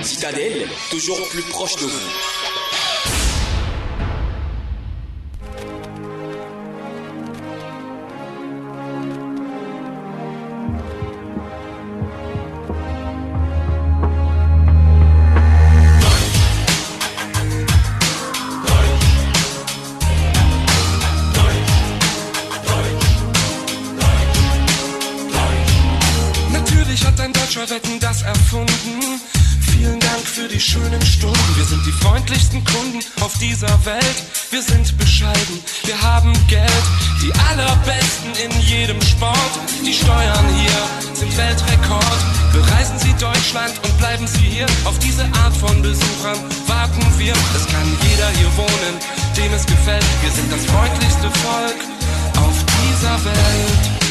Citadelle, toujours plus proche de vous. Wetten, das erfunden. Vielen Dank für die schönen Stunden. Wir sind die freundlichsten Kunden auf dieser Welt. Wir sind bescheiden, wir haben Geld. Die allerbesten in jedem Sport. Die Steuern hier sind Weltrekord. Bereisen Sie Deutschland und bleiben Sie hier. Auf diese Art von Besuchern warten wir. Es kann jeder hier wohnen, dem es gefällt. Wir sind das freundlichste Volk auf dieser Welt.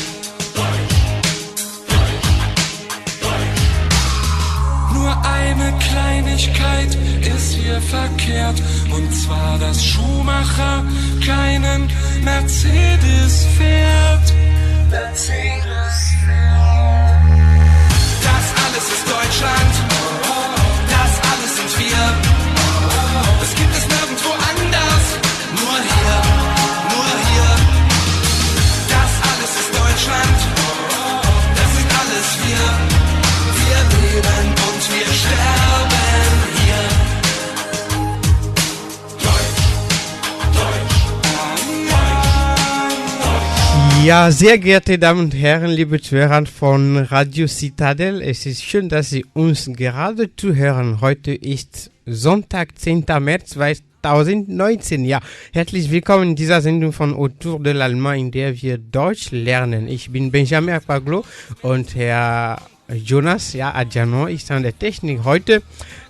Nur eine Kleinigkeit ist hier verkehrt, und zwar, dass Schumacher keinen Mercedes fährt. Das alles ist Deutschland, das alles sind wir. Das gibt es nirgendwo anders, nur hier, nur hier. Das alles ist Deutschland, das sind alles wir. Wir leben und wir sterben hier. Ja, sehr geehrte Damen und Herren, liebe Zuhörer von Radio Citadelle, es ist schön, dass Sie uns gerade zuhören. Heute ist Sonntag, 10. März 2019. Ja, herzlich willkommen in dieser Sendung von Autour de l'Allemand, in der wir Deutsch lernen. Ich bin Benjamin Paglo und Herr Jonas, ja, Adjano ist an der Technik. Heute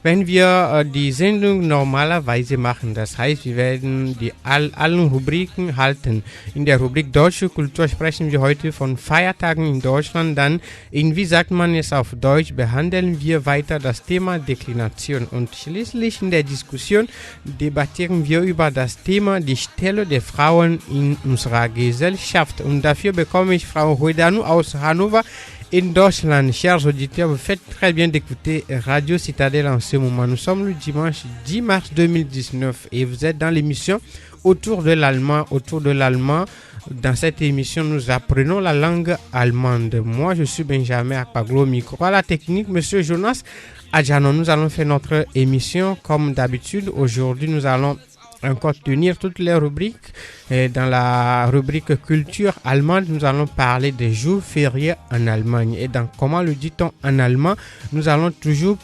werden wir die Sendung normalerweise machen. Das heißt, wir werden die allen Rubriken halten. In der Rubrik Deutsche Kultur sprechen wir heute von Feiertagen in Deutschland. Dann, wie sagt man es auf Deutsch, behandeln wir weiter das Thema Deklination. Und schließlich in der Diskussion debattieren wir über das Thema die Stelle der Frauen in unserer Gesellschaft. Und dafür bekomme ich Frau Hoedanu aus Hannover in Deutschland. Chers auditeurs, vous faites très bien d'écouter Radio Citadelle en ce moment. Nous sommes le dimanche 10 mars 2019 et vous êtes dans l'émission Autour de l'Allemand. Autour de l'Allemand, dans cette émission, nous apprenons la langue allemande. Moi, je suis Benjamin Akpaglo, micro à la technique, Monsieur Jonas Adjano. Nous allons faire notre émission comme d'habitude. Aujourd'hui, nous allons encore tenir toutes les rubriques. Et dans la rubrique culture allemande, nous allons parler des jours fériés en Allemagne. Et dans comment le dit-on en allemand, nous allons toujours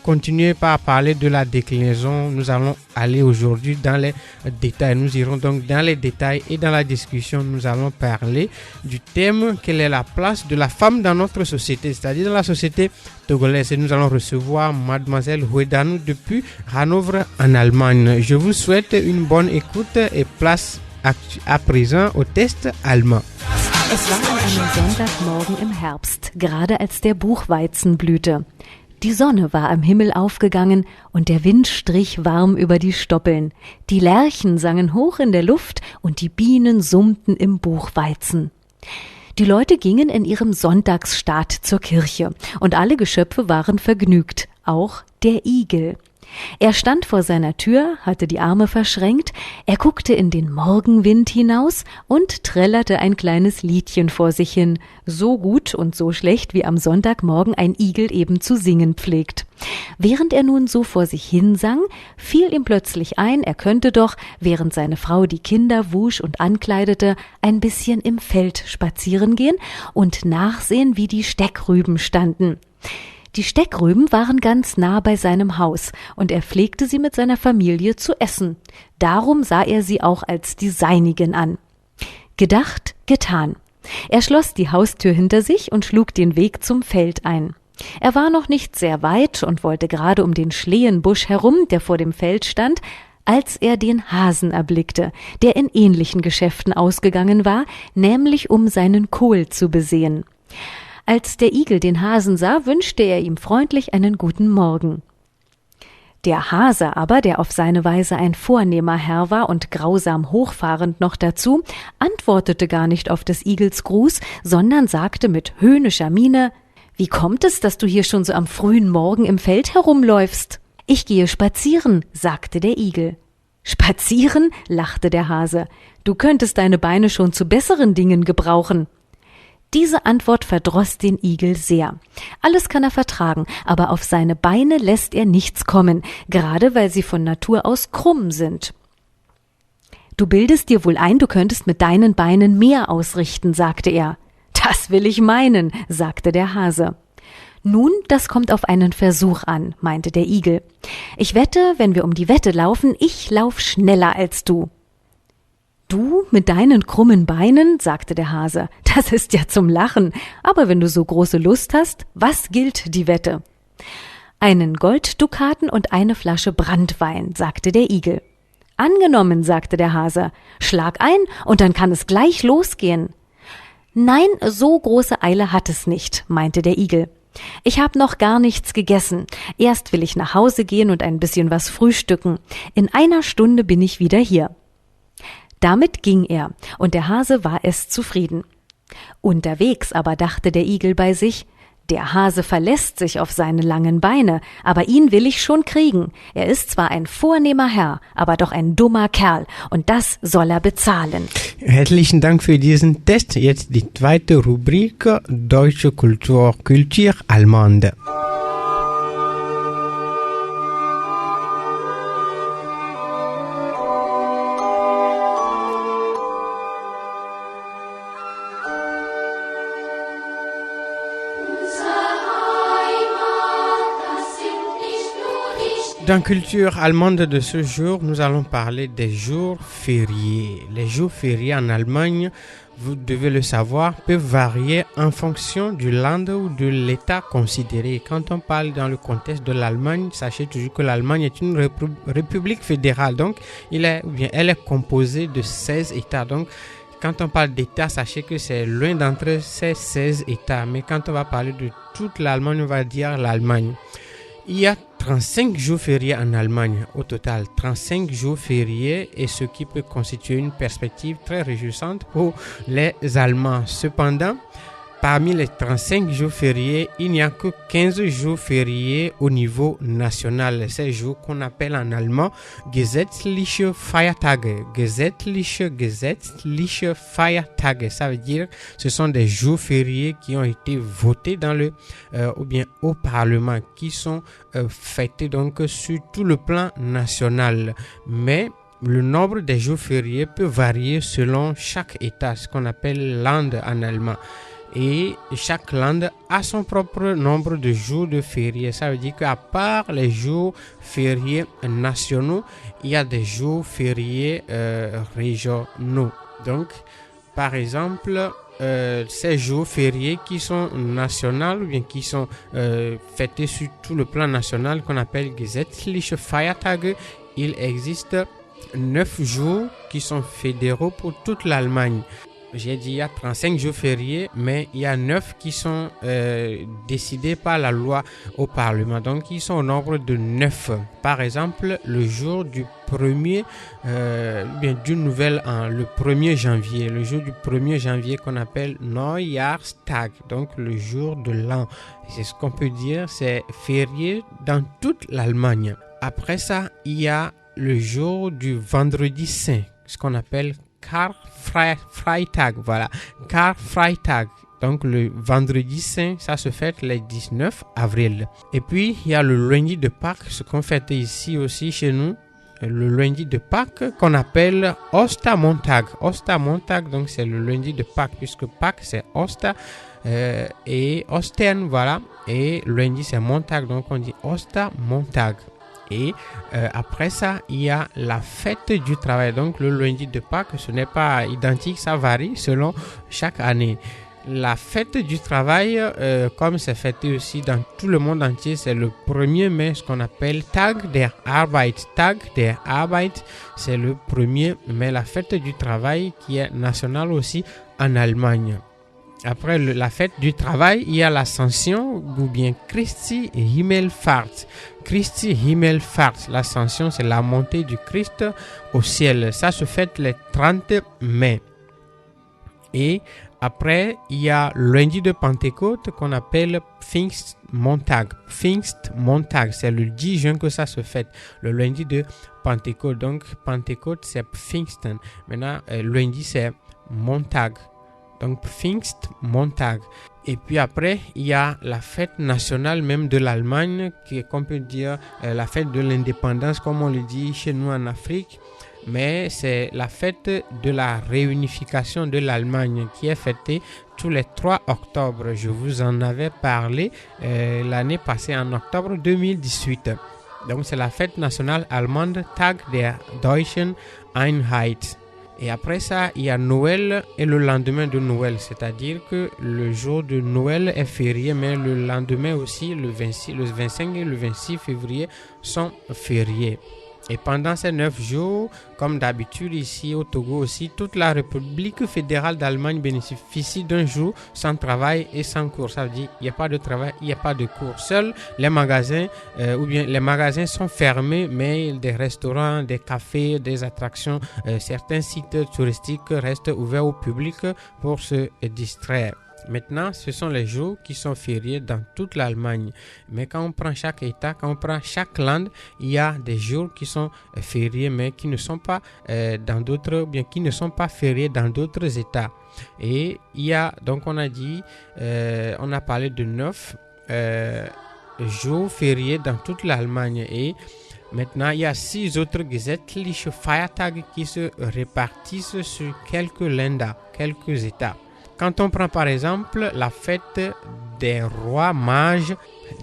continuer par parler de la déclinaison. Nous allons aller aujourd'hui dans les détails. Nous irons donc dans les détails et dans la discussion, nous allons parler du thème quelle est la place de la femme dans notre société, c'est-à-dire dans la société togolaise. Et nous allons recevoir Mademoiselle Hoedanu depuis Hanovre en Allemagne. Je vous souhaite une bonne écoute et place à présent au Test allemand. Es war an einem Sonntagmorgen im Herbst, gerade als der Buchweizen blühte. Die Sonne war am Himmel aufgegangen und der Wind strich warm über die Stoppeln. Die Lerchen sangen hoch in der Luft und die Bienen summten im Buchweizen. Die Leute gingen in ihrem Sonntagsstaat zur Kirche und alle Geschöpfe waren vergnügt, auch der Igel. Er stand vor seiner Tür, hatte die Arme verschränkt, er guckte in den Morgenwind hinaus und trällerte ein kleines Liedchen vor sich hin, so gut und so schlecht, wie am Sonntagmorgen ein Igel eben zu singen pflegt. Während er nun so vor sich hin sang, fiel ihm plötzlich ein, er könnte doch, während seine Frau die Kinder wusch und ankleidete, ein bisschen im Feld spazieren gehen und nachsehen, wie die Steckrüben standen. Die Steckrüben waren ganz nah bei seinem Haus und er pflegte sie mit seiner Familie zu essen. Darum sah er sie auch als die seinigen an. Gedacht, getan. Er schloss die Haustür hinter sich und schlug den Weg zum Feld ein. Er war noch nicht sehr weit und wollte gerade um den Schlehenbusch herum, der vor dem Feld stand, als er den Hasen erblickte, der in ähnlichen Geschäften ausgegangen war, nämlich um seinen Kohl zu besehen. Als der Igel den Hasen sah, wünschte er ihm freundlich einen guten Morgen. Der Hase aber, der auf seine Weise ein vornehmer Herr war und grausam hochfahrend noch dazu, antwortete gar nicht auf des Igels Gruß, sondern sagte mit höhnischer Miene: Wie kommt es, dass du hier schon so am frühen Morgen im Feld herumläufst? Ich gehe spazieren, sagte der Igel. Spazieren? lachte der Hase. Du könntest deine Beine schon zu besseren Dingen gebrauchen. Diese Antwort verdross den Igel sehr. Alles kann er vertragen, aber auf seine Beine lässt er nichts kommen, gerade weil sie von Natur aus krumm sind. Du bildest dir wohl ein, du könntest mit deinen Beinen mehr ausrichten, sagte er. Das will ich meinen, sagte der Hase. Nun, das kommt auf einen Versuch an, meinte der Igel. Ich wette, wenn wir um die Wette laufen, ich lauf schneller als du. Du mit deinen krummen Beinen, sagte der Hase, das ist ja zum Lachen. Aber wenn du so große Lust hast, was gilt die Wette? Einen Golddukaten und eine Flasche Branntwein, sagte der Igel. Angenommen, sagte der Hase, schlag ein und dann kann es gleich losgehen. Nein, so große Eile hat es nicht, meinte der Igel. Ich habe noch gar nichts gegessen. Erst will ich nach Hause gehen und ein bisschen was frühstücken. In 1 Stunde bin ich wieder hier. Damit ging er, und der Hase war es zufrieden. Unterwegs aber dachte der Igel bei sich, der Hase verlässt sich auf seine langen Beine, aber ihn will ich schon kriegen. Er ist zwar ein vornehmer Herr, aber doch ein dummer Kerl, und das soll er bezahlen. Herzlichen Dank für diesen Test. Jetzt die zweite Rubrik, Deutsche Kultur allemande. Dans culture allemande de ce jour, nous allons parler des jours fériés. Les jours fériés en Allemagne, vous devez le savoir, peuvent varier en fonction du land ou de l'état considéré. Quand on parle dans le contexte de l'Allemagne, sachez toujours que l'Allemagne est une république fédérale. Donc, elle est composée de 16 États. Donc, quand on parle d'État, sachez que c'est l'un d'entre ces 16 États. Mais quand on va parler de toute l'Allemagne, on va dire l'Allemagne. Il y a 35 jours fériés en Allemagne au total, 35 jours fériés, et ce qui peut constituer une perspective très réjouissante pour les Allemands. Cependant, parmi les 35 jours fériés, il n'y a que 15 jours fériés au niveau national. Ces jours qu'on appelle en allemand gesetzliche Feiertage. Gesetzliche Feiertage. Ça veut dire ce sont des jours fériés qui ont été votés dans ou bien au Parlement, qui sont fêtés donc sur tout le plan national. Mais le nombre des jours fériés peut varier selon chaque État, ce qu'on appelle Land en allemand. Et chaque land a son propre nombre de jours de fériés. Ça veut dire qu'à part les jours fériés nationaux, il y a des jours fériés régionaux. Donc, par exemple, ces jours fériés qui sont nationaux ou bien qui sont fêtés sur tout le plan national, qu'on appelle Gesetzliche Feiertage, il existe 9 jours qui sont fédéraux pour toute l'Allemagne. J'ai dit il y a 35 jours fériés, mais il y a 9 qui sont décidés par la loi au Parlement. Donc, ils sont au nombre de 9. Par exemple, le jour du 1er, du nouvel an, le 1er janvier. Le jour du 1er janvier qu'on appelle Neujahrstag, donc le jour de l'an. C'est ce qu'on peut dire, c'est férié dans toute l'Allemagne. Après ça, il y a le jour du vendredi saint, ce qu'on appelle Karfreitag, voilà, Karfreitag. Donc le vendredi saint, ça se fête le 19 avril. Et puis il y a le lundi de Pâques, ce qu'on fête ici aussi chez nous, le lundi de Pâques qu'on appelle Ostermontag. Ostermontag, donc c'est le lundi de Pâques, puisque Pâques c'est Oster et Ostern, voilà, et lundi c'est Montag, donc on dit Ostermontag. Et après ça, il y a la fête du travail. Donc le lundi de Pâques, ce n'est pas identique, ça varie selon chaque année. La fête du travail, comme c'est fêté aussi dans tout le monde entier, c'est le 1er mai, ce qu'on appelle Tag der Arbeit. Tag der Arbeit, c'est le 1er mai, la fête du travail qui est nationale aussi en Allemagne. Après la fête du travail, il y a l'ascension ou bien Christi Himmelfahrt. Christi Himmelfahrt, l'ascension, c'est la montée du Christ au ciel. Ça se fête le 30 mai. Et Après, il y a le lundi de Pentecôte qu'on appelle Pfingstmontag. Pfingstmontag, c'est le 10 juin que ça se fête, le lundi de Pentecôte. Donc, Pentecôte, c'est Pfingsten. Maintenant, lundi, c'est Montag. Donc, Pfingstmontag. Et puis après, il y a la fête nationale même de l'Allemagne, qu'on peut dire la fête de l'indépendance, comme on le dit chez nous en Afrique. Mais c'est la fête de la réunification de l'Allemagne qui est fêtée tous les 3 octobre. Je vous en avais parlé l'année passée en octobre 2018. Donc c'est la fête nationale allemande, Tag der Deutschen Einheit. Et après ça, il y a Noël et le lendemain de Noël, c'est-à-dire que le jour de Noël est férié, mais le lendemain aussi, le 25 et le 26 février sont fériés. Et pendant ces 9 jours, comme d'habitude ici au Togo aussi, toute la République fédérale d'Allemagne bénéficie d'un jour sans travail et sans cours. Ça veut dire qu'il n'y a pas de travail, il n'y a pas de cours. Seuls les magasins les magasins sont fermés, mais des restaurants, des cafés, des attractions, certains sites touristiques restent ouverts au public pour se distraire. Maintenant, ce sont les jours qui sont fériés dans toute l'Allemagne. Mais quand on prend chaque État, quand on prend chaque land, il y a des jours qui sont fériés, mais qui ne sont pas dans d'autres, bien qui ne sont pas fériés dans d'autres États. Et il y a, donc on a dit, on a parlé de 9 jours fériés dans toute l'Allemagne. Et maintenant, il y a 6 autres gesetzliche Feiertage qui se répartissent sur quelques Länder, quelques États. Quand on prend par exemple la fête des rois mages,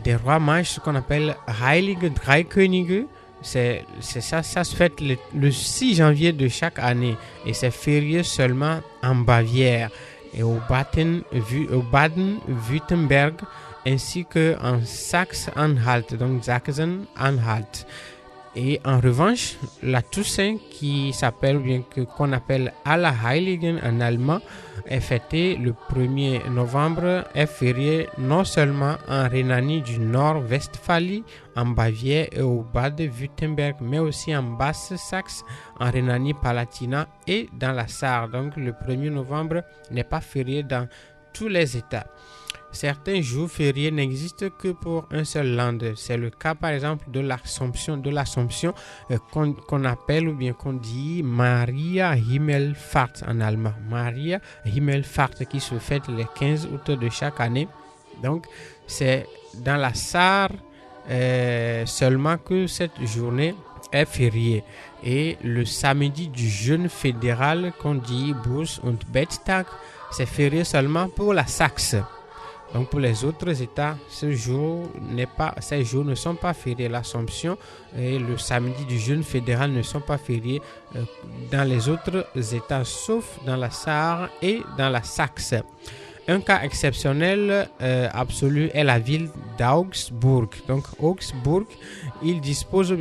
ce qu'on appelle Heilige Drei Könige, c'est ça se fête le 6 janvier de chaque année et c'est férié seulement en Bavière et au Baden-Württemberg ainsi qu'en Saxe-Anhalt, donc Sachsen-Anhalt. Et en revanche, la Toussaint qui s'appelle qu'on appelle Allerheiligen en allemand est fêtée le 1er novembre, est férié non seulement en Rhénanie du Nord-Westphalie, en Bavière et au Bade-Württemberg, mais aussi en Basse-Saxe, en Rhénanie-Palatinat et dans la Sarre. Donc le 1er novembre n'est pas férié dans tous les États. Certains jours fériés n'existent que pour un seul land. C'est le cas par exemple de l'Assomption qu'on appelle ou bien qu'on dit Maria Himmelfahrt en allemand. Maria Himmelfahrt qui se fête le 15 août de chaque année. Donc c'est dans la Sarre seulement que cette journée est fériée. Et le samedi du jeûne fédéral qu'on dit Buß- und Bettag, c'est férié seulement pour la Saxe. Donc pour les autres États, ces jours ne sont pas fériés. L'Assomption et le samedi du jeûne fédéral ne sont pas fériés dans les autres États, sauf dans la Sarre et dans la Saxe. Un cas exceptionnel absolu est la ville d'Augsbourg. Donc Augsbourg,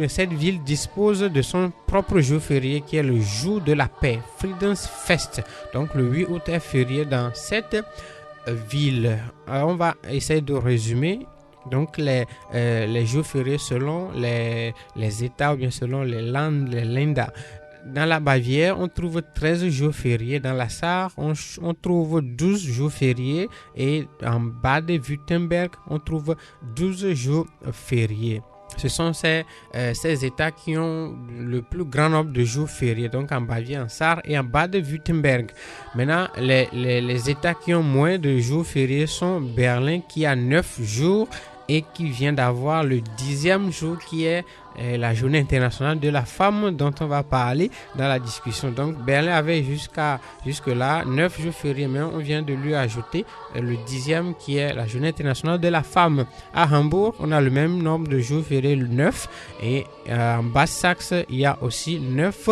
cette ville dispose de son propre jour férié qui est le jour de la paix, Friedensfest. Donc le 8 août est férié dans cette ville. Alors, on va essayer de résumer donc les jours fériés selon les États ou bien selon les Länder. Dans la Bavière, on trouve 13 jours fériés. Dans la Sarre, on trouve 12 jours fériés. Et en Bade-Württemberg, on trouve 12 jours fériés. Ce sont ces États qui ont le plus grand nombre de jours fériés, donc en Bavière, en Sarre et en Bade-Württemberg. Maintenant, les États qui ont moins de jours fériés sont Berlin qui a 9 jours et qui vient d'avoir le 10e jour qui est la journée internationale de la femme dont on va parler dans la discussion. Donc Berlin avait jusque-là 9 jours fériés, mais on vient de lui ajouter le 10e qui est la journée internationale de la femme. À Hambourg, on a le même nombre de jours fériés, le 9, et en Basse-Saxe, il y a aussi 9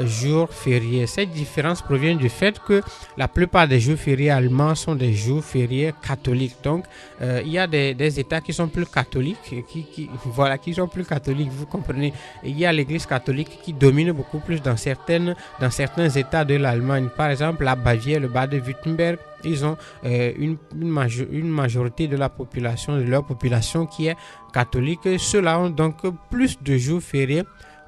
jours fériés. Cette différence provient du fait que la plupart des jours fériés allemands sont des jours fériés catholiques. Donc il y a des États qui sont plus catholiques, qui sont plus catholiques, vous comprenez. Il y a l'Église catholique qui domine beaucoup plus dans certains États de l'Allemagne. Par exemple, la Bavière, le Bade-Württemberg, ils ont une majorité de leur population qui est catholique. Ceux-là ont donc plus de jours fériés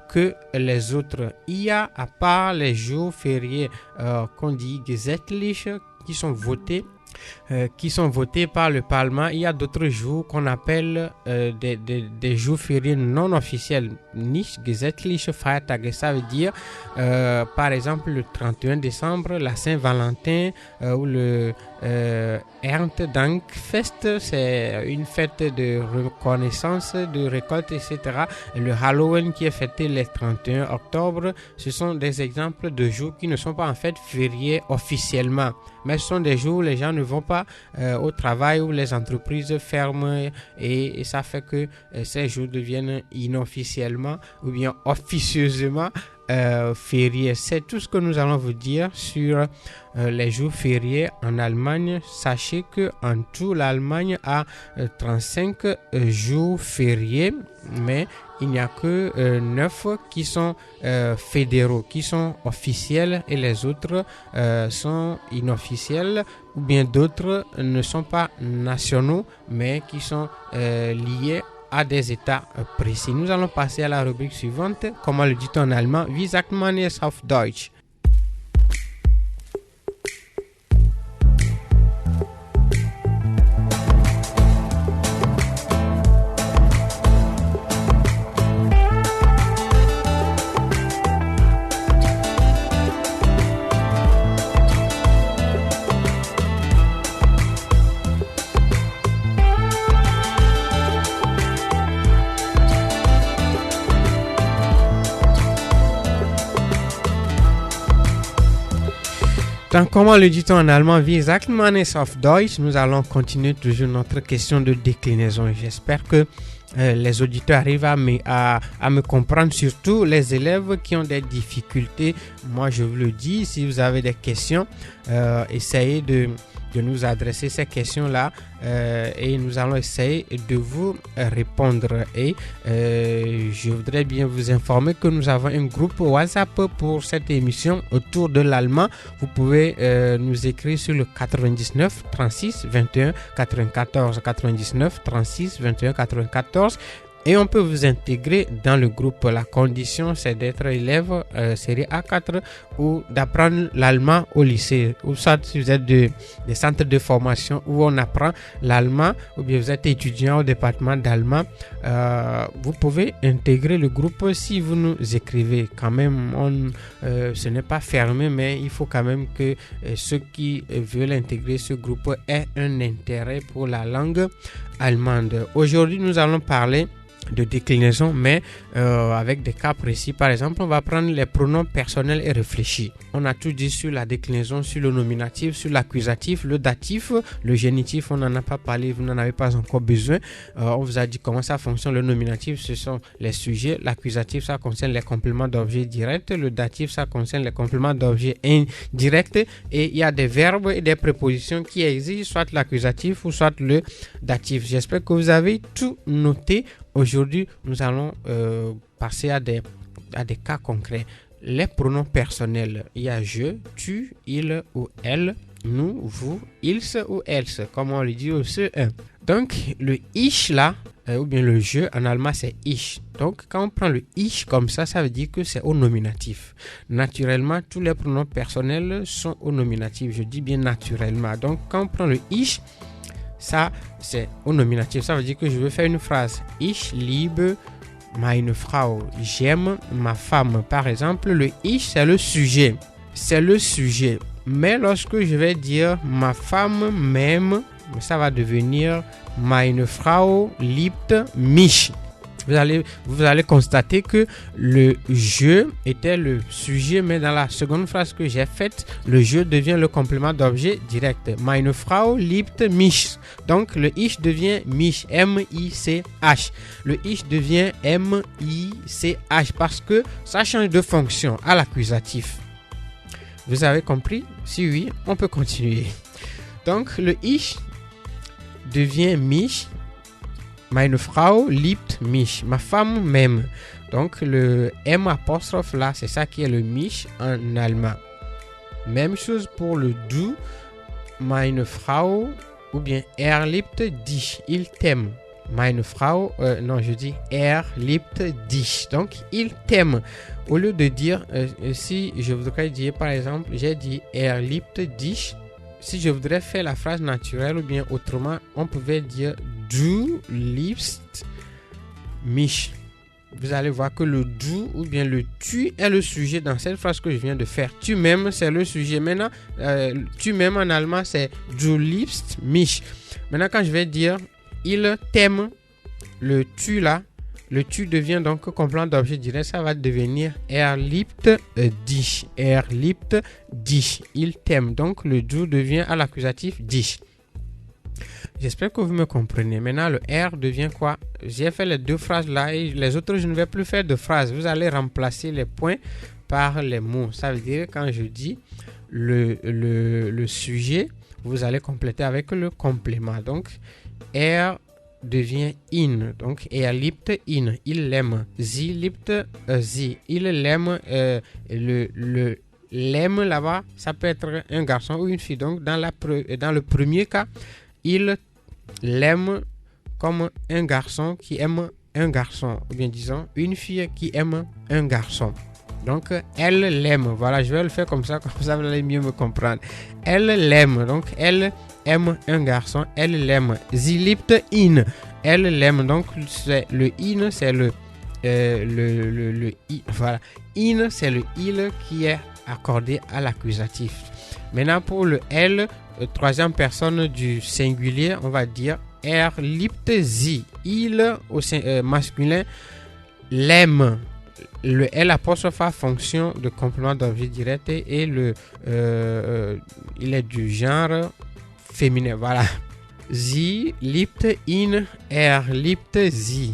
que les autres. Il y a, à part les jours fériés qu'on dit gesetzlich, qui sont votés par le Parlement. Il y a d'autres jours qu'on appelle des jours fériés non officiels, nicht gesetzliche Feiertage. Ça veut dire, par exemple, le 31 décembre, la Saint-Valentin ou le Erntedankfest, c'est une fête de reconnaissance, de récolte, etc. Et le Halloween qui est fêté le 31 octobre, ce sont des exemples de jours qui ne sont pas en fait fériés officiellement, mais ce sont des jours où les gens ne vont pas au travail, où les entreprises ferment, et ça fait que ces jours deviennent inofficiellement ou bien officieusement fériés. C'est tout ce que nous allons vous dire sur les jours fériés en Allemagne. Sachez que en tout, l'Allemagne a 35 jours fériés, mais il n'y a que 9 qui sont fédéraux, qui sont officiels, et les autres sont inofficiels, ou bien d'autres ne sont pas nationaux, mais qui sont liés à des états précis. Nous allons passer à la rubrique suivante. Comment le dit-on en allemand? Wie sagt man es auf Deutsch? Donc, comment le dit-on en allemand? Wie sagt man es auf Deutsch? Nous allons continuer toujours notre question de déclinaison. J'espère que les auditeurs arrivent à me comprendre, surtout les élèves qui ont des difficultés. Moi, je vous le dis, si vous avez des questions, essayez de nous adresser ces questions-là et nous allons essayer de vous répondre. Et je voudrais bien vous informer que nous avons un groupe WhatsApp pour cette émission autour de l'allemand. Vous pouvez nous écrire sur le 99 36 21 94 99 36 21 94. Et on peut vous intégrer dans le groupe. La condition, c'est d'être élève série A4 ou d'apprendre l'allemand au lycée. Ou soit si vous êtes des centres de formation où on apprend l'allemand, ou bien vous êtes étudiant au département d'allemand, vous pouvez intégrer le groupe si vous nous écrivez. Quand même, ce n'est pas fermé, mais il faut quand même que ceux qui veulent intégrer ce groupe aient un intérêt pour la langue allemande. Aujourd'hui, nous allons parler de déclinaison, mais avec des cas précis. Par exemple, on va prendre les pronoms personnels et réfléchis. On a tout dit sur la déclinaison, sur le nominatif, sur l'accusatif, le datif, le génitif, on n'en a pas parlé, vous n'en avez pas encore besoin. On vous a dit comment ça fonctionne. Le nominatif, ce sont les sujets. L'accusatif, ça concerne les compléments d'objet directs. Le datif, ça concerne les compléments d'objet indirects. Et il y a des verbes et des prépositions qui exigent soit l'accusatif ou soit le datif. J'espère que vous avez tout noté. Aujourd'hui, nous allons passer à des cas concrets. Les pronoms personnels, il y a je, tu, il ou elle, nous, vous, ils ou elles, comme on le dit au CE1. Donc, le ich là, ou bien le je, en allemand c'est ich. Donc, quand on prend le ich comme ça, ça veut dire que c'est au nominatif. Naturellement, tous les pronoms personnels sont au nominatif. Je dis bien naturellement. Donc, quand on prend le ich, ça, c'est au nominatif. Ça veut dire que je veux faire une phrase. Ich liebe meine Frau. J'aime ma femme. Par exemple, le ich, c'est le sujet. C'est le sujet. Mais lorsque je vais dire ma femme m'aime, ça va devenir meine Frau liebt mich. Vous allez constater que le je était le sujet, mais dans la seconde phrase que j'ai faite, le je devient le complément d'objet direct. Meine Frau liebt mich. Donc le ich devient mich, M-I-C-H. Le ich devient M-I-C-H parce que ça change de fonction à l'accusatif. Vous avez compris? Si oui, on peut continuer. Donc le ich devient mich. Meine Frau liebt mich. Ma femme m'aime. Donc le M apostrophe là, c'est ça qui est le mich en allemand. Même chose pour le du. Meine Frau ou bien liebt dich. Il t'aime. Meine Frau, liebt dich. Donc il t'aime. Au lieu de dire, si je voudrais dire par exemple, j'ai dit liebt dich. si je voudrais faire la phrase naturelle ou bien autrement, on pouvait dire du liebst mich. Vous allez voir que le du ou bien le tu est le sujet dans cette phrase que je viens de faire. Tu m'aimes, c'est le sujet. Maintenant, tu m'aimes en allemand, c'est du liebst mich. Maintenant, quand je vais dire il t'aime, le tu là, le tu devient donc complément d'objet direct. Ça va devenir liebt dich. Liebt dich. Il t'aime. Donc, le du devient à l'accusatif dich. J'espère que vous me comprenez. Maintenant, le R devient quoi? J'ai fait les deux phrases là et les autres, je ne vais plus faire de phrases. Vous allez remplacer les points par les mots. Ça veut dire quand je dis le sujet, vous allez compléter avec le complément. Donc, R devient in. Donc, liebt in. Il l'aime. Sie liebt sie. Il l'aime. L'aime là-bas, ça peut être un garçon ou une fille. Donc, dans le premier cas, il l'aime comme un garçon qui aime un garçon. Ou bien disons, une fille qui aime un garçon. Donc, elle l'aime. Voilà, je vais le faire comme ça vous allez mieux me comprendre. Elle l'aime. Donc, elle aime un garçon. Elle l'aime. Sie liebt ihn. Elle l'aime. Donc, c'est le in, c'est le i. Voilà. In, c'est le il qui est accordé à l'accusatif. Maintenant, pour le elle, troisième personne du singulier, on va dire liebt sie. Il, au masculin, l'aime. Le L apostrophe a fonction de complément d'objet direct et il est du genre féminin. Voilà. Sie liebt ihn, liebt sie.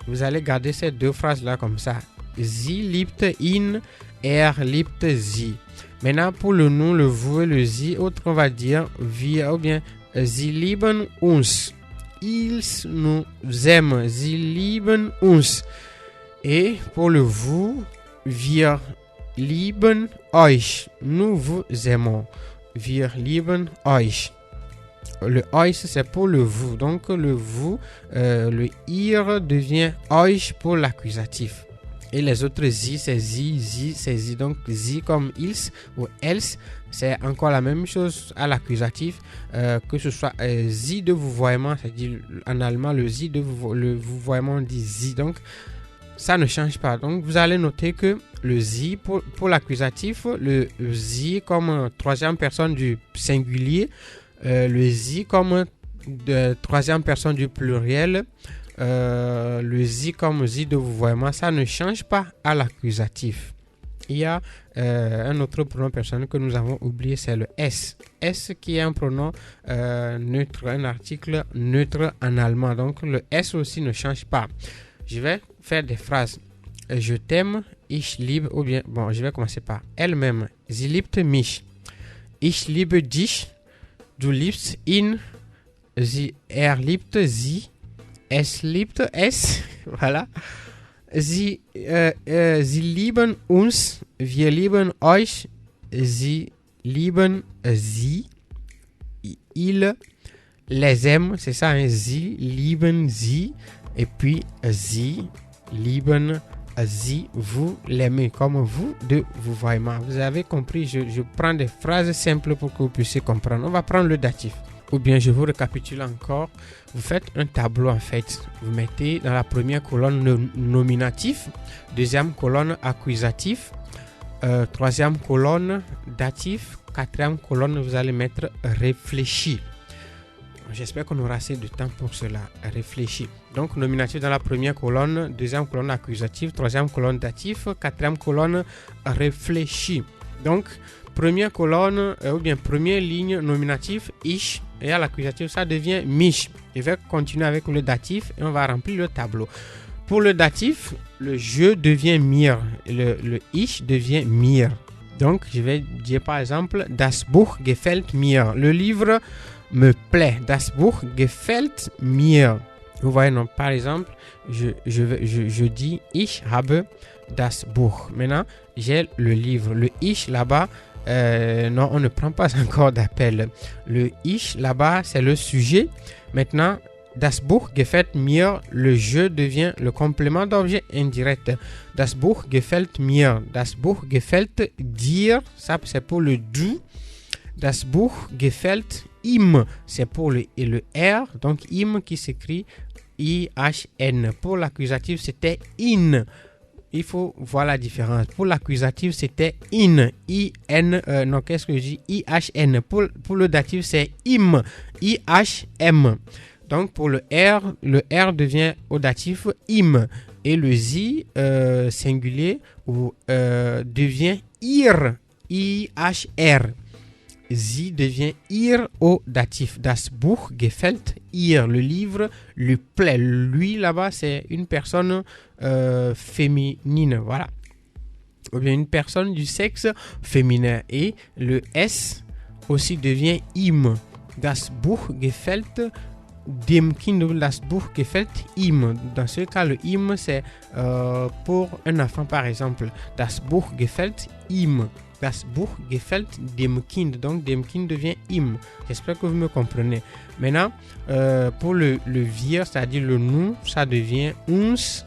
Vous allez garder ces deux phrases-là comme ça. Sie liebt ihn, liebt sie. Maintenant, pour le nous, le vous et le sie, autre on va dire wir ou bien sie lieben uns. Ils nous aiment. Sie lieben uns. Et pour le vous, wir lieben euch. Nous vous aimons. Wir lieben euch. Le euch, c'est pour le vous. Donc, le vous, le ihr devient euch pour l'accusatif. Et les autres sie, c'est sie, c'est sie. Donc, sie comme ils ou else, c'est encore la même chose à l'accusatif. Que ce soit sie de vouvoiement, c'est-à-dire en allemand, le sie de le vouvoiement dit sie. Donc, ça ne change pas. Donc, vous allez noter que le sie pour l'accusatif, le sie comme troisième personne du singulier, le sie comme troisième personne du pluriel, le sie comme sie de vouvoiement, ça ne change pas à l'accusatif. Il y a un autre pronom personnel que nous avons oublié, c'est le S. S qui est un pronom neutre, un article neutre en allemand. Donc, le S aussi ne change pas. Je vais faire des phrases. Je t'aime, ich liebe, ou bien, bon, je vais commencer par elle-même. Sie liebt mich. Ich liebe dich. Du liebst ihn. Liebt sie. Es liebt es. Voilà. Sie lieben uns. Wir lieben euch. Sie lieben sie. Ils les aiment. C'est ça, hein? Sie lieben sie. Et puis, sie lieben sie, vous l'aimez, comme vous de vouvoiement. Vous avez compris, je prends des phrases simples pour que vous puissiez comprendre. On va prendre le datif. Ou bien, je vous récapitule encore. Vous faites un tableau en fait. Vous mettez dans la première colonne nominatif, deuxième colonne accusatif, troisième colonne datif, quatrième colonne, vous allez mettre réfléchi. J'espère qu'on aura assez de temps pour cela. Réfléchir. Donc, nominatif dans la première colonne, deuxième colonne accusative, troisième colonne datif, quatrième colonne réfléchi. Donc, première colonne, ou bien première ligne nominatif, ich, et à l'accusatif, ça devient mich. Je vais continuer avec le datif et on va remplir le tableau. Pour le datif, le je devient mir, le ich devient mir. Donc, je vais dire par exemple, das Buch gefällt mir. Le livre me plaît. Das Buch gefällt mir. Vous voyez, non, par exemple, je dis ich habe das Buch. Maintenant, j'ai le livre. Le ich là-bas, non, on ne prend pas encore d'appel. Le ich là-bas, c'est le sujet. Maintenant, das Buch gefällt mir, le je devient le complément d'objet indirect. Das Buch gefällt mir. Das Buch gefällt dir, ça c'est pour le du. Das Buch gefällt ihm, c'est pour le R, donc ihm qui s'écrit I-H-N. Pour l'accusatif, c'était in. Il faut voir la différence. Pour l'accusatif, c'était in. I-N. Non, qu'est-ce que je dis? I-H-N. Pour le datif, c'est im. I-H-M. Donc, pour le R devient au datif im. Et le Z singulier devient ir. I-H-R. Sie devient ihr au datif. Das Buch gefällt ihr. Le livre lui plaît. Lui, là-bas, c'est une personne féminine. Voilà. Ou bien une personne du sexe féminin. Et le S aussi devient ihm. Das Buch gefällt dem Kind. Das Buch gefällt ihm. Dans ce cas, le ihm, c'est pour un enfant, par exemple. Das Buch gefällt ihm. Das Buch gefällt dem Kind. Donc, dem Kind devient ihm. J'espère que vous me comprenez. Maintenant, pour le wir, c'est-à-dire le nous, ça devient uns.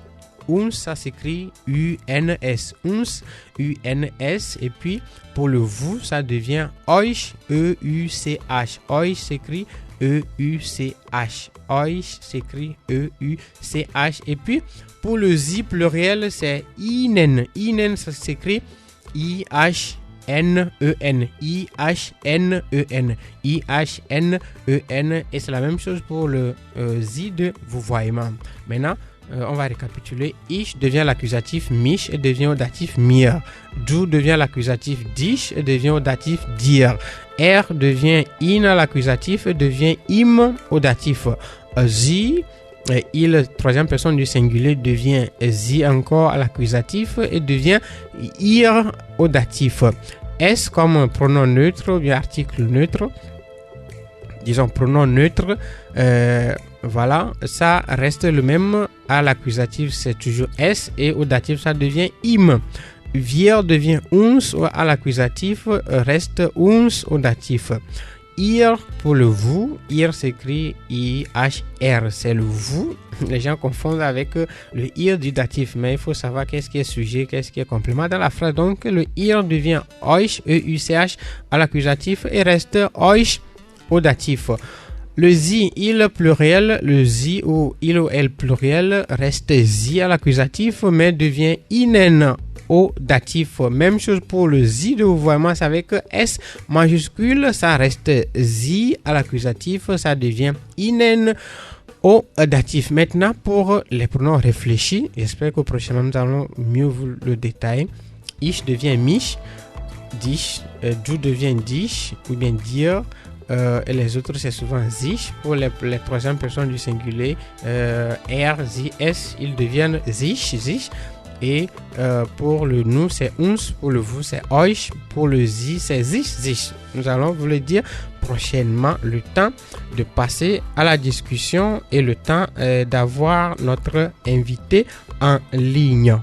Uns, ça s'écrit U-N-S. Uns, U-N-S. Et puis, pour le vous, ça devient euch, E-U-C-H. Euch s'écrit E-U-C-H. Euch s'écrit E-U-C-H. Et puis, pour le sie pluriel, c'est ihnen. Ihnen, ça s'écrit I-H-N-E-N. I-H-N-E-N. I-H-N-E-N. Et c'est la même chose pour le sie de vouvoiement. Maintenant, on va récapituler. Ich devient l'accusatif mich et devient au datif mir. Du devient l'accusatif dich et devient au datif dir. Er devient in à l'accusatif et devient im au datif. Sie, il, troisième personne du singulier, devient sie encore à l'accusatif et devient ir au datif. S comme pronom neutre ou bien article neutre. Disons pronom neutre, voilà, ça reste le même. À l'accusatif, c'est toujours S et au datif, ça devient im. Wir devient uns, à l'accusatif, reste uns au datif. Ir pour le vous, ir s'écrit I-H-R, c'est le vous. Les gens confondent avec le ir du datif, mais il faut savoir qu'est-ce qui est sujet, qu'est-ce qui est complément dans la phrase. Donc le ir devient euch, E-U-C-H à l'accusatif et reste euch au datif. Le sie, il pluriel, le sie ou il ou elle pluriel reste sie à l'accusatif mais devient inen au datif. Même chose pour le sie de vouvoiement, c'est avec S majuscule, ça reste sie à l'accusatif, ça devient inen au datif. Maintenant pour les pronoms réfléchis, j'espère que prochainement nous allons mieux vous le détailler. Ich devient mich, dich, du devient dich ou bien dire. Et les autres c'est souvent sich. Pour les troisième personnes du singulier, er, sie, es, ils deviennent sich. Et pour le nous c'est uns, pour le vous c'est euch, pour le sie c'est sich. Nous allons vous le dire prochainement, le temps de passer à la discussion et le temps d'avoir notre invité en ligne.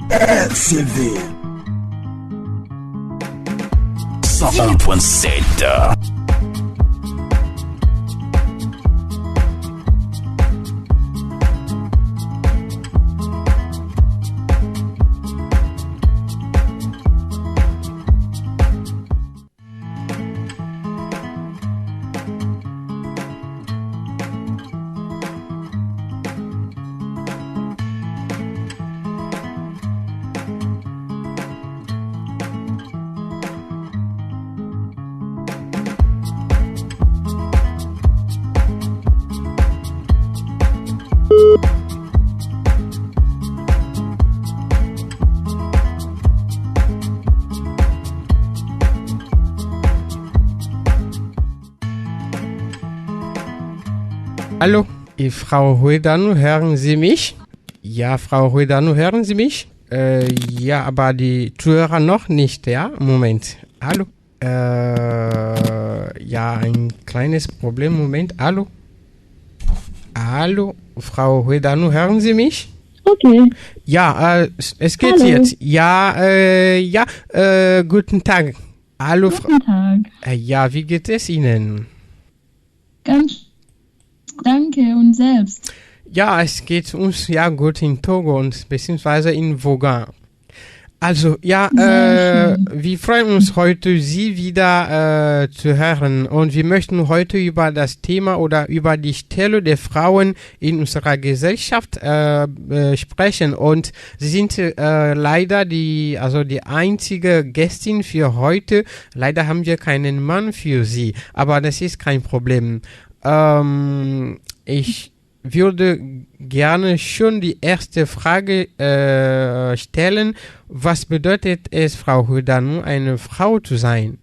RCV 101.7. Hallo, Frau Huidanu, hören Sie mich? Ja, Frau Huidanu, hören Sie mich? Ja, aber die Zuhörer noch nicht, ja? Moment. Hallo? Ja, ein kleines Problem. Moment. Hallo? Hallo, Frau Huidanu, hören Sie mich? Okay. Ja, es geht Hallo. jetzt. Ja, guten Tag. Hallo, Guten Tag. ja, wie geht es Ihnen? Ganz danke und selbst. Ja, es geht uns ja gut in Togo und beziehungsweise in Vaughan. Also, ja, Sehr schön. wir freuen uns heute, Sie wieder zu hören und wir möchten heute über das Thema oder über die Stelle der Frauen in unserer Gesellschaft sprechen und Sie sind leider die einzige Gästin für heute. Leider haben wir keinen Mann für Sie, aber das ist kein Problem. Ich würde gerne schon die erste Frage stellen. Was bedeutet es, Frau Huidanu, eine Frau zu sein?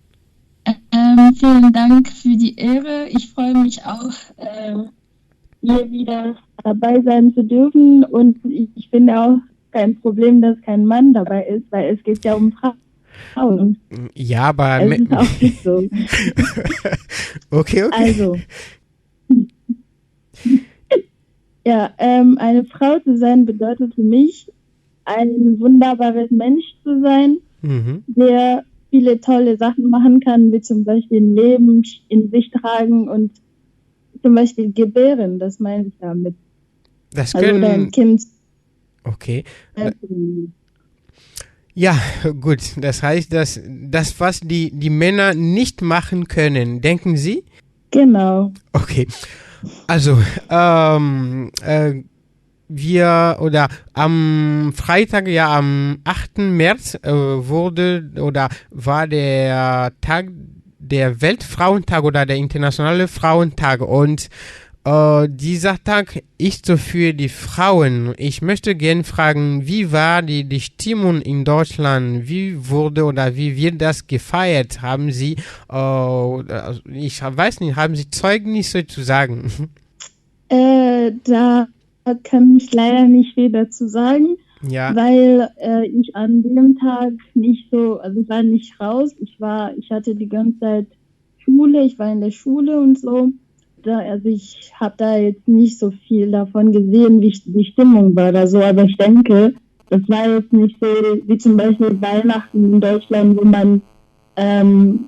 Vielen Dank für die Ehre. Ich freue mich auch, hier wieder dabei sein zu dürfen. Und ich finde auch kein Problem, dass kein Mann dabei ist, weil es geht ja um Frauen. Ja, aber... Es ist auch nicht so. Okay. Also... Ja, eine Frau zu sein bedeutet für mich, ein wunderbares Mensch zu sein, der viele tolle Sachen machen kann, wie zum Beispiel ein Leben in sich tragen und zum Beispiel gebären, das meine ich damit. Das Also können... dein Kind. Okay. Ja, gut. Das heißt, dass das, was die Männer nicht machen können, denken Sie? Genau. Okay. Also, am Freitag, ja, am 8. März war der Tag, der Weltfrauentag oder der Internationale Frauentag und dieser Tag ist so für die Frauen. Ich möchte gerne fragen, wie war die Stimmung in Deutschland? Wie wird das gefeiert? Haben Sie, ich weiß nicht, haben Sie Zeugnisse zu sagen? Da kann ich leider nicht viel dazu sagen, Ja. weil ich an dem Tag nicht so, also ich war nicht raus, ich hatte die ganze Zeit Schule, ich war in der Schule und so. Also ich habe da jetzt nicht so viel davon gesehen, wie die Stimmung war oder so, aber ich denke, das war jetzt nicht so wie zum Beispiel Weihnachten in Deutschland, wo man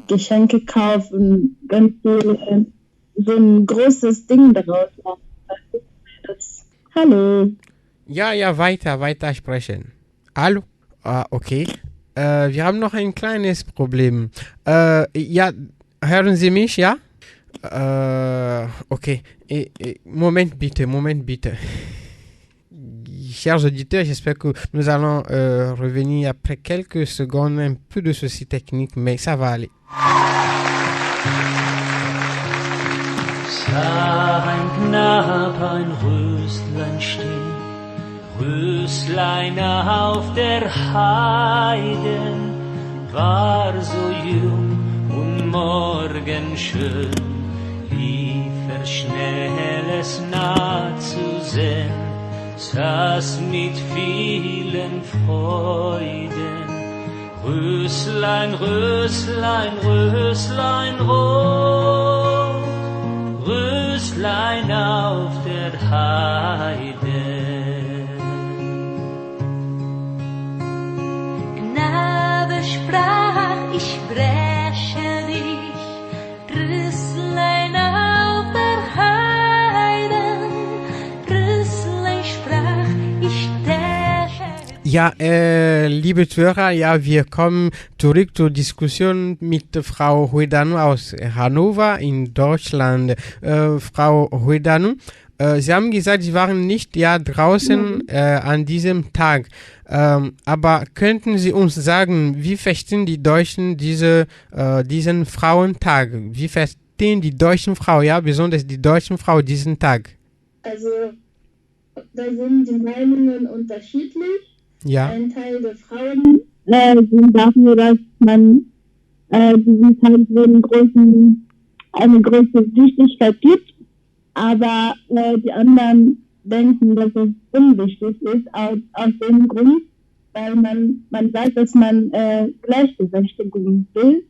Geschenke kauft und ganz viel so ein großes Ding daraus macht. Hallo. Ja, weiter sprechen. Hallo? Okay. Wir haben noch ein kleines Problem. Ja, hören Sie mich, ja? Ok. Moment bitte. Chers auditeurs, j'espère que nous allons revenir après quelques secondes, un peu de soucis techniques, mais ça va aller. Sah ein Knab ein Röslein stehen, Röslein auf der Heide, war so jung und morgenschön, lief schnell es nah zu sehen, saß mit vielen Freuden. Röslein, Röslein, Röslein rot, Röslein auf der Heide. Knabe sprach, ich bräche dich, Röslein auf der Heide, Röslein sprach, ich täte. Ja, liebe Zuhörer, ja, wir kommen zurück zur Diskussion mit Frau Huidanu aus Hannover in Deutschland. Frau Huidanu, Sie haben gesagt, Sie waren nicht draußen an diesem Tag. Aber könnten Sie uns sagen, wie verstehen die Deutschen diesen Frauentag? Wie verstehen die deutschen Frauen, ja, besonders die deutschen Frauen diesen Tag? Also, da sind die Meinungen unterschiedlich. Ja. Ein Teil der Frauen sind dafür, dass man diesen Tag so eine große Wichtigkeit gibt. Aber die anderen denken, dass es unwichtig ist, aus dem Grund, weil man sagt, dass man Gleichberechtigung will.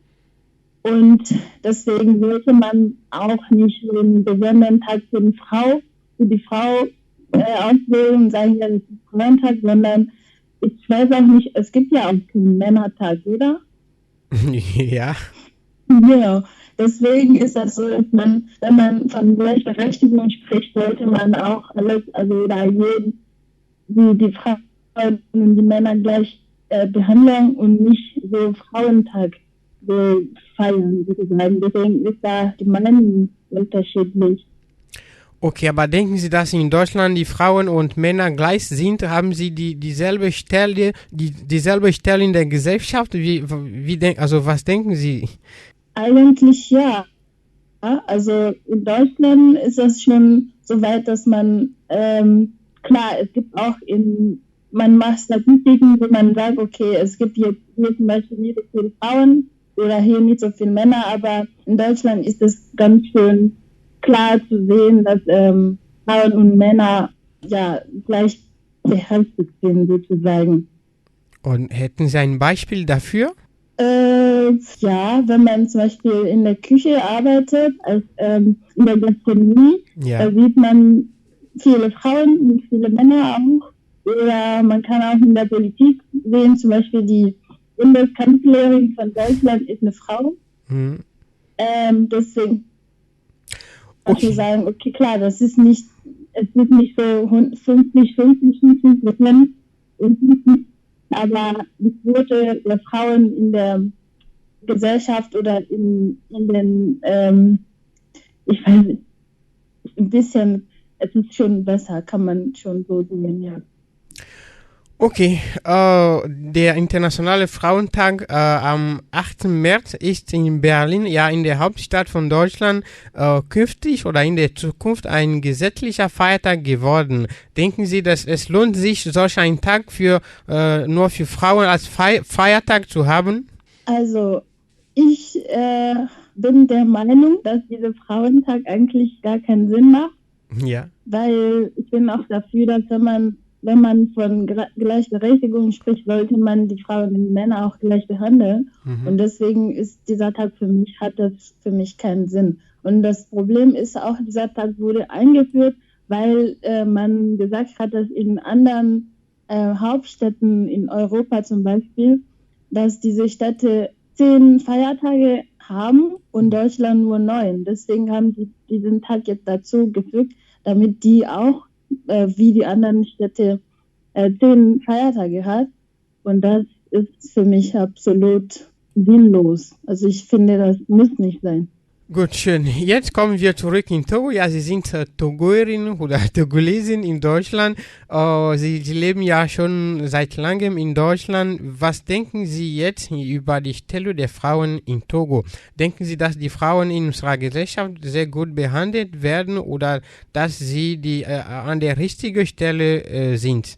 Und deswegen sollte man auch nicht so einen besonderen Tag für die Frau auswählen und sagen, ja, das ist Frauentag, sondern ich weiß auch nicht, es gibt ja auch keinen Männertag, oder? Ja. Genau. Deswegen ist das so, dass man, wenn man von Gleichberechtigung spricht, sollte man auch alles, also da die Frauen und die Männer gleich behandeln und nicht so Frauentag so feiern, sozusagen. Deswegen ist da die Meinung unterschiedlich. Okay, aber denken Sie, dass in Deutschland die Frauen und Männer gleich sind? Haben Sie dieselbe Stelle in der Gesellschaft? Also was denken Sie? Eigentlich ja. Also in Deutschland ist das schon so weit, dass man, klar, es gibt auch man macht Statistiken, wo man sagt, okay, es gibt jetzt hier zum Beispiel nicht so viele Frauen oder hier nicht so viele Männer, aber in Deutschland ist es ganz schön klar zu sehen, dass Frauen und Männer ja gleich beherrscht sind, sozusagen. Und hätten Sie ein Beispiel dafür? Ja, wenn man zum Beispiel in der Küche arbeitet, in der Gastronomie, da sieht man viele Frauen und viele Männer auch. Oder man kann auch in der Politik sehen, zum Beispiel die Bundeskanzlerin von Deutschland ist eine Frau. Mhm. Deswegen kann ich sagen, okay, klar, es ist nicht so 50-50%, aber die Quote der Frauen in der Gesellschaft oder in den, ich weiß nicht, ein bisschen, es ist schon besser, kann man schon so sehen, ja. Okay, der Internationale Frauentag am 8. März ist in Berlin, ja in der Hauptstadt von Deutschland, künftig oder in der Zukunft ein gesetzlicher Feiertag geworden. Denken Sie, dass es lohnt sich, solch einen Tag nur für Frauen als Feiertag zu haben? Also, ich bin der Meinung, dass dieser Frauentag eigentlich gar keinen Sinn macht. Ja. Weil ich bin auch dafür, dass wenn man von Gleichberechtigung spricht, sollte man die Frauen und die Männer auch gleich behandeln. Mhm. Und deswegen ist dieser Tag hat das für mich keinen Sinn. Und das Problem ist auch, dieser Tag wurde eingeführt, weil man gesagt hat, dass in anderen Hauptstädten in Europa zum Beispiel, dass diese Städte 10 Feiertage haben und Deutschland nur 9. Deswegen haben die diesen Tag jetzt dazu gefügt, damit die auch wie die anderen Städte 10 Feiertage hat. Und das ist für mich absolut sinnlos. Also ich finde, das muss nicht sein. Gut, schön. Jetzt kommen wir zurück in Togo. Ja, Sie sind Togoerin oder Togolesin in Deutschland. Sie leben ja schon seit langem in Deutschland. Was denken Sie jetzt über die Stellung der Frauen in Togo? Denken Sie, dass die Frauen in unserer Gesellschaft sehr gut behandelt werden oder dass sie an der richtigen Stelle sind?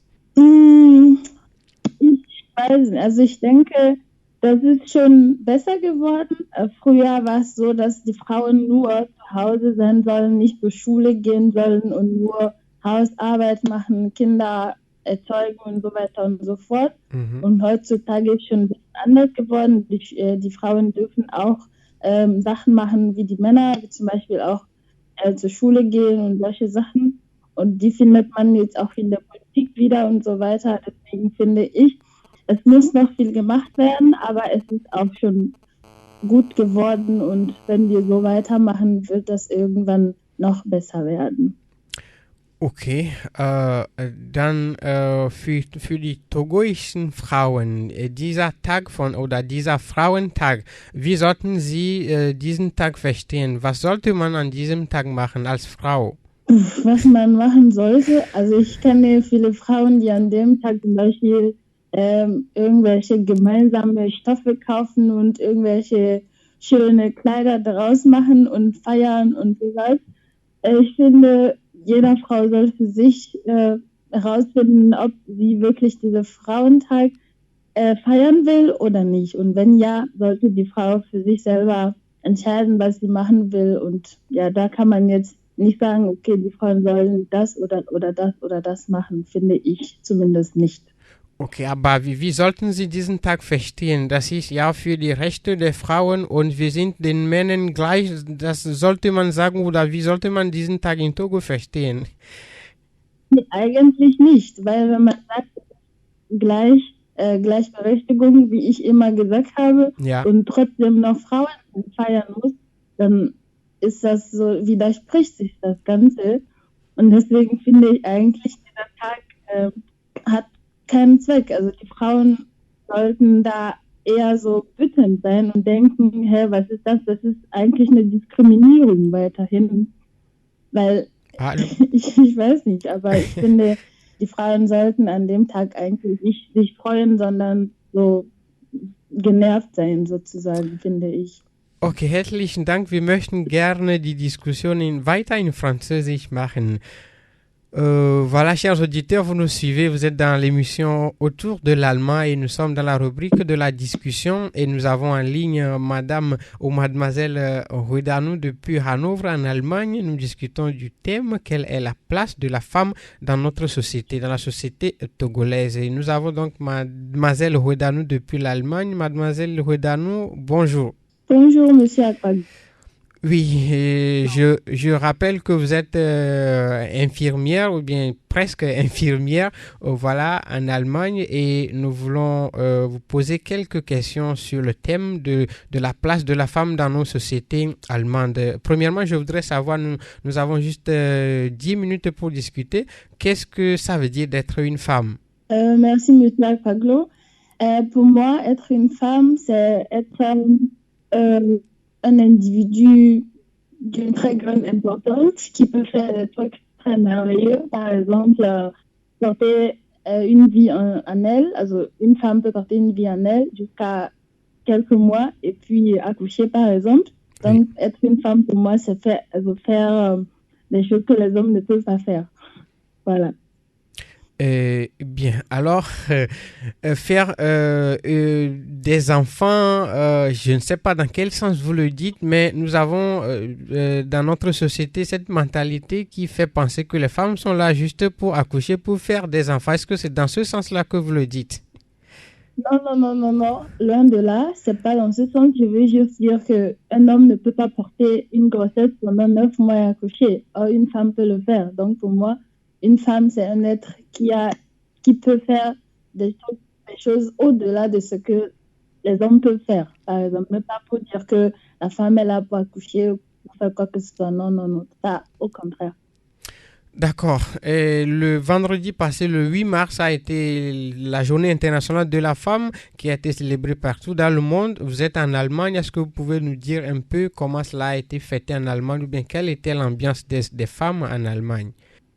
Ich weiß nicht. Also ich denke, das ist schon besser geworden. Früher war es so, dass die Frauen nur zu Hause sein sollen, nicht zur Schule gehen sollen und nur Hausarbeit machen, Kinder erzeugen und so weiter und so fort. Mhm. Und heutzutage ist schon ein bisschen anders geworden. Die Frauen dürfen auch Sachen machen wie die Männer, wie zum Beispiel auch zur Schule gehen und solche Sachen. Und die findet man jetzt auch in der Politik wieder und so weiter. Deswegen finde ich, es muss noch viel gemacht werden, aber es ist auch schon gut geworden und wenn wir so weitermachen, wird das irgendwann noch besser werden. Okay, dann für die togoischen Frauen, dieser Frauentag, wie sollten Sie diesen Tag verstehen? Was sollte man an diesem Tag machen als Frau? Was man machen sollte, also ich kenne viele Frauen, die an dem Tag zum Beispiel irgendwelche gemeinsame Stoffe kaufen und irgendwelche schöne Kleider daraus machen und feiern und so was. Ich finde, jede Frau soll für sich herausfinden, ob sie wirklich diesen Frauentag feiern will oder nicht. Und wenn ja, sollte die Frau für sich selber entscheiden, was sie machen will. Und ja, da kann man jetzt nicht sagen, okay, die Frauen sollen das oder das machen, finde ich zumindest nicht. Okay, aber wie sollten Sie diesen Tag verstehen? Das ist ja für die Rechte der Frauen und wir sind den Männern gleich. Das sollte man sagen oder wie sollte man diesen Tag in Togo verstehen? Nee, eigentlich nicht, weil wenn man sagt, Gleichberechtigung, wie ich immer gesagt habe, Ja. und trotzdem noch Frauen feiern muss, dann ist das so, widerspricht sich das Ganze. Und deswegen finde ich eigentlich, dieser Tag hat keinen Zweck. Also die Frauen sollten da eher so wütend sein und denken, hä, was ist das? Das ist eigentlich eine Diskriminierung weiterhin. Weil ich weiß nicht, aber ich finde, die Frauen sollten an dem Tag eigentlich nicht sich freuen, sondern so genervt sein, sozusagen, finde ich. Okay, herzlichen Dank. Wir möchten gerne die Diskussion weiter in Französisch machen. Voilà, chers auditeurs, vous nous suivez, vous êtes dans l'émission Autour de l'Allemand et nous sommes dans la rubrique de la discussion et nous avons en ligne Madame ou Mademoiselle Ruedanou depuis Hanovre en Allemagne. Nous discutons du thème, quelle est la place de la femme dans notre société, dans la société togolaise. Et nous avons donc Mademoiselle Ruedanou depuis l'Allemagne. Mademoiselle Ruedanou, bonjour. Bonjour, monsieur Akpag. Oui, je rappelle que vous êtes infirmière ou bien presque infirmière, voilà, en Allemagne et nous voulons vous poser quelques questions sur le thème de la place de la femme dans nos sociétés allemandes. Premièrement, je voudrais savoir, nous avons juste 10 minutes pour discuter. Qu'est-ce que ça veut dire d'être une femme? Merci, monsieur Akpaglo. Pour moi, être une femme, c'est être un individu d'une très grande importance qui peut faire des trucs très merveilleux. Par exemple, porter une vie en elle. Also, une femme peut porter une vie en elle jusqu'à quelques mois et puis accoucher, par exemple. Donc, être une femme, pour moi, c'est faire des choses que les hommes ne peuvent pas faire. Voilà. Bien, alors faire des enfants, je ne sais pas dans quel sens vous le dites, mais nous avons dans notre société cette mentalité qui fait penser que les femmes sont là juste pour accoucher, pour faire des enfants. Est-ce que c'est dans ce sens-là que vous le dites? Non. Loin de là, c'est pas dans ce sens. Je veux juste dire qu'un homme ne peut pas porter une grossesse pendant 9 mois et accoucher. Or, une femme peut le faire. Donc, pour moi, une femme, c'est un être qui peut faire des choses au-delà de ce que les hommes peuvent faire. Par exemple, mais pas pour dire que la femme est là pour accoucher ou pour faire quoi que ce soit. Non. Ça, au contraire. D'accord. Et le vendredi passé, le 8 mars, a été la journée internationale de la femme qui a été célébrée partout dans le monde. Vous êtes en Allemagne. Est-ce que vous pouvez nous dire un peu comment cela a été fêté en Allemagne ou bien quelle était l'ambiance des femmes en Allemagne?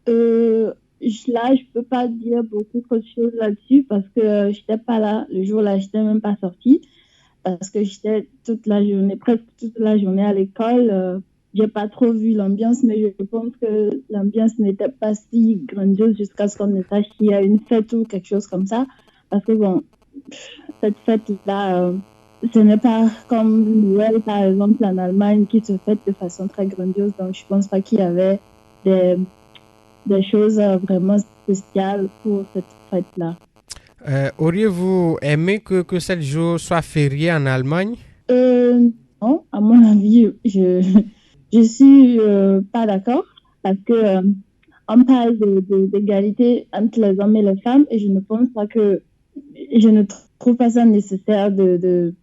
Là, je peux pas dire beaucoup de choses là-dessus parce que j'étais pas là. Le jour-là, j'étais même pas sortie parce que j'étais presque toute la journée à l'école. J'ai pas trop vu l'ambiance, mais je pense que l'ambiance n'était pas si grandiose jusqu'à ce qu'on ne sache qu'il y a une fête ou quelque chose comme ça. Parce que bon, cette fête-là, ce n'est pas comme Noël, par exemple, en Allemagne, qui se fête de façon très grandiose. Donc, je pense pas qu'il y avait des choses vraiment spéciales pour cette fête-là. Auriez-vous aimé que cette jour soit fériée en Allemagne? Non, à mon avis, je suis pas d'accord parce que on parle d'égalité entre les hommes et les femmes et je ne trouve pas ça nécessaire de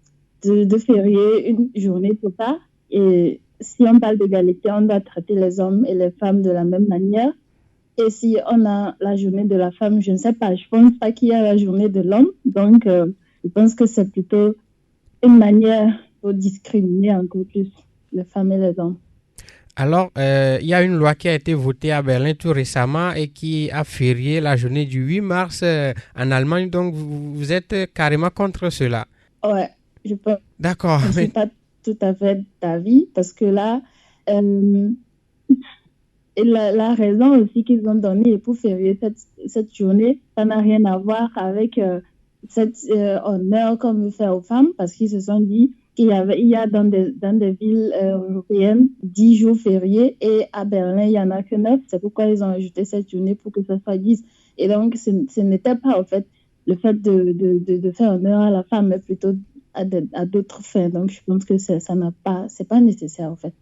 férier une journée pour ça. Et si on parle d'égalité, on doit traiter les hommes et les femmes de la même manière. Et si on a la journée de la femme, je ne sais pas, je pense pas qu'il y a la journée de l'homme. Donc, je pense que c'est plutôt une manière pour discriminer encore plus les femmes et les hommes. Alors, il y a une loi qui a été votée à Berlin tout récemment et qui a férié la journée du 8 mars en Allemagne. Donc, vous êtes carrément contre cela? Ouais, je pense. D'accord. Je ne suis pas tout à fait d'avis parce que là... Et la raison aussi qu'ils ont donnée pour férier cette journée, ça n'a rien à voir avec cet honneur qu'on veut faire aux femmes, parce qu'ils se sont dit, il y a dans des villes européennes 10 jours fériés et à Berlin, il n'y en a que 9. C'est pourquoi ils ont ajouté cette journée pour que ça soit 10. Et donc, ce n'était pas, en fait, le fait de faire honneur à la femme, mais plutôt à d'autres fins. Donc, je pense que c'est pas nécessaire, en fait.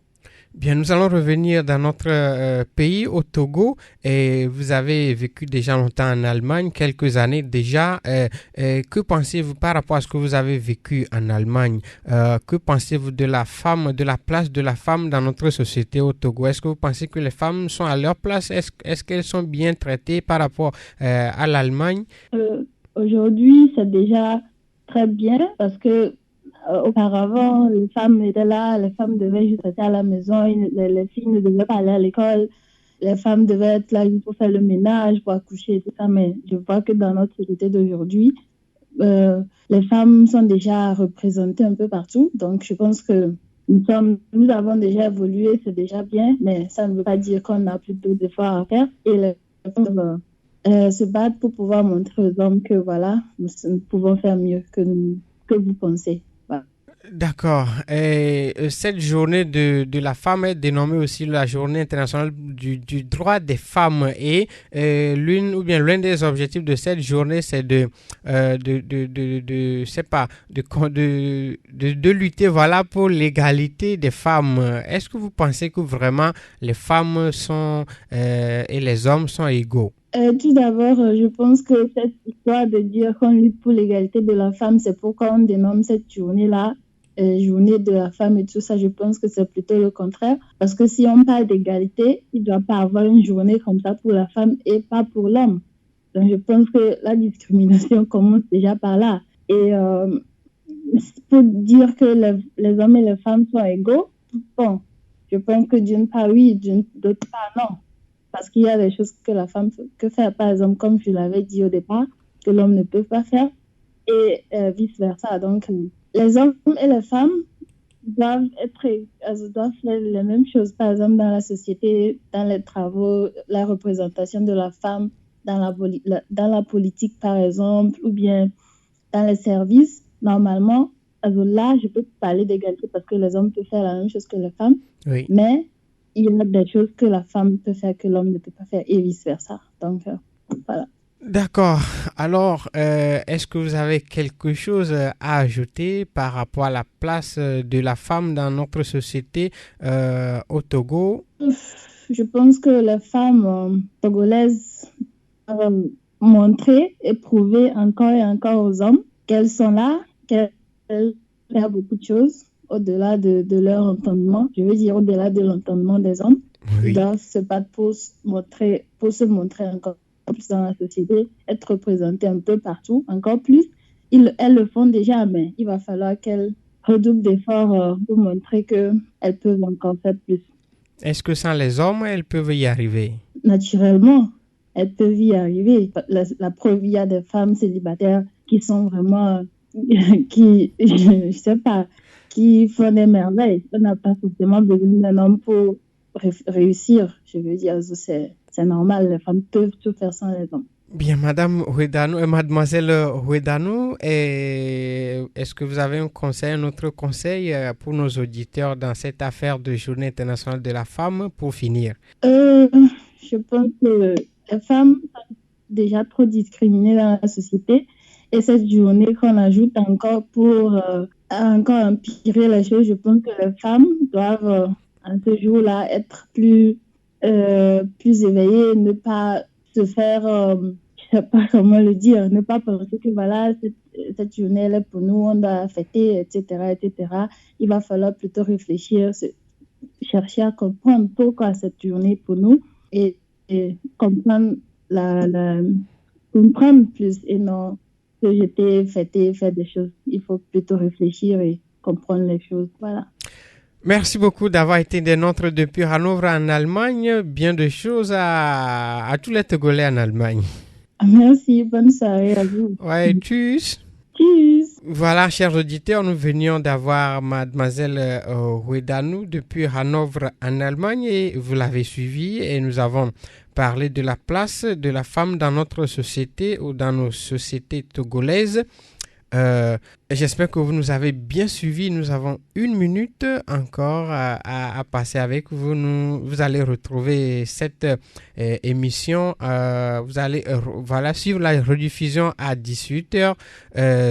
Bien, nous allons revenir dans notre pays, au Togo. Et vous avez vécu déjà longtemps en Allemagne, quelques années déjà. Que pensez-vous par rapport à ce que vous avez vécu en Allemagne? Que pensez-vous de la femme, de la place de la femme dans notre société au Togo? Est-ce que vous pensez que les femmes sont à leur place? Est-ce qu'elles sont bien traitées par rapport à l'Allemagne? Aujourd'hui, c'est déjà très bien parce que auparavant, les femmes étaient là, les femmes devaient juste rester à la maison, les filles ne devaient pas aller à l'école, les femmes devaient être là pour faire le ménage, pour accoucher et tout ça. Mais je vois que dans notre société d'aujourd'hui, les femmes sont déjà représentées un peu partout. Donc, je pense que nous avons déjà évolué, c'est déjà bien, mais ça ne veut pas dire qu'on n'a plus d'efforts à faire. Et les femmes se battent pour pouvoir montrer aux hommes que voilà, nous pouvons faire mieux que vous pensez. Voilà. D'accord. Et cette journée de la femme est dénommée aussi la journée internationale du droit des femmes. Et l'un des objectifs de cette journée, c'est de lutter, voilà, pour l'égalité des femmes. Est-ce que vous pensez que vraiment les femmes sont et les hommes sont égaux? Tout d'abord, je pense que cette histoire de dire qu'on lutte pour l'égalité de la femme, c'est pourquoi on dénomme cette journée-là, journée de la femme et tout ça. Je pense que c'est plutôt le contraire. Parce que si on parle d'égalité, il ne doit pas avoir une journée comme ça pour la femme et pas pour l'homme. Donc, je pense que la discrimination commence déjà par là. Et pour dire que les hommes et les femmes sont égaux, bon, je pense que d'une part oui, d'autre part non. Parce qu'il y a des choses que la femme peut faire, par exemple, comme je l'avais dit au départ, que l'homme ne peut pas faire, et vice-versa. Donc, les hommes et les femmes doivent faire les mêmes choses, par exemple, dans la société, dans les travaux, la représentation de la femme, dans la politique, par exemple, ou bien dans les services. Normalement, là, je peux parler d'égalité parce que les hommes peuvent faire la même chose que les femmes, oui. Mais il y a des choses que la femme peut faire que l'homme ne peut pas faire et vice-versa. Donc, voilà. D'accord. Alors, est-ce que vous avez quelque chose à ajouter par rapport à la place de la femme dans notre société au Togo? Je pense que les femmes togolaises doivent montrer et prouver encore et encore aux hommes qu'elles sont là, qu'elles font beaucoup de choses au-delà de leur entendement. Je veux dire au-delà de l'entendement des hommes. Oui. Ils doivent se battre pour se montrer encore plus dans la société, être représentés un peu partout, encore plus. Elles le font déjà, mais il va falloir qu'elles redoublent d'efforts pour montrer qu'elles peuvent encore faire plus. Est-ce que sans les hommes, elles peuvent y arriver? Naturellement, elles peuvent y arriver. La preuve, il y a des femmes célibataires qui sont vraiment, je sais pas, qui font des merveilles. On n'a pas forcément besoin d'un homme pour réussir. Je veux dire, c'est normal, les femmes peuvent tout faire sans les hommes. Bien, mademoiselle Ouedanou, est-ce que vous avez un autre conseil pour nos auditeurs dans cette affaire de Journée internationale de la femme pour finir? Je pense que les femmes sont déjà trop discriminées dans la société et cette journée qu'on ajoute encore pour encore empirer les choses, je pense que les femmes doivent à ce jour-là être plus éveillées, ne pas se faire, je ne sais pas comment le dire, ne pas penser que voilà, cette journée elle est pour nous, on doit fêter, etc., etc. Il va falloir plutôt réfléchir, chercher à comprendre pourquoi cette journée est pour nous et comprendre comprendre plus et non se jeter, fêter, faire des choses. Il faut plutôt réfléchir et comprendre les choses. Voilà. Merci beaucoup d'avoir été des nôtres depuis Hanovre en Allemagne. Bien de choses à tous les Togolais en Allemagne. Merci, bonne soirée à vous. Ouais, tchuss. Tchuss. Voilà, chers auditeurs, nous venions d'avoir mademoiselle Ouedanou depuis Hanovre en Allemagne et vous l'avez suivi et nous avons parlé de la place de la femme dans notre société ou dans nos sociétés togolaises. J'espère que vous nous avez bien suivis. Nous avons 1 minute encore à passer avec vous. Vous allez retrouver cette émission. Vous allez suivre la rediffusion à 18h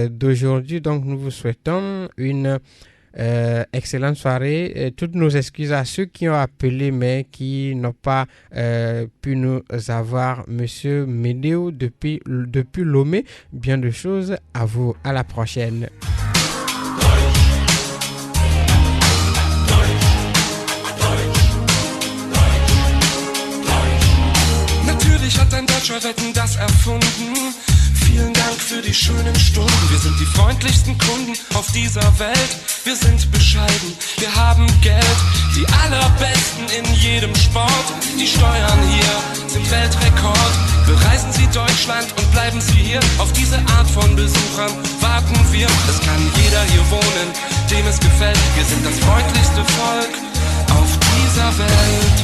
d'aujourd'hui. Donc, nous vous souhaitons une excellente soirée. Toutes nos excuses à ceux qui ont appelé mais qui n'ont pas pu nous avoir. Monsieur Médéo depuis Lomé. Bien de choses à vous. À la prochaine. Natürlich hat ein Deutscher Wetten das erfunden. Vielen Dank für die schönen Stunden. Wir sind die freundlichsten Kunden auf dieser Welt. Wir sind bescheiden, wir haben Geld. Die allerbesten in jedem Sport. Die Steuern hier sind Weltrekord. Bereisen Sie Deutschland und bleiben Sie hier. Auf diese Art von Besuchern warten wir. Es kann jeder hier wohnen, dem es gefällt. Wir sind das freundlichste Volk auf dieser Welt.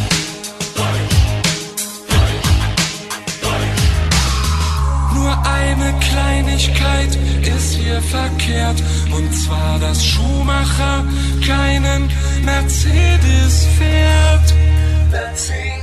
Nur eine Kleinigkeit ist hier verkehrt, und zwar, dass Schumacher keinen Mercedes fährt. Benzin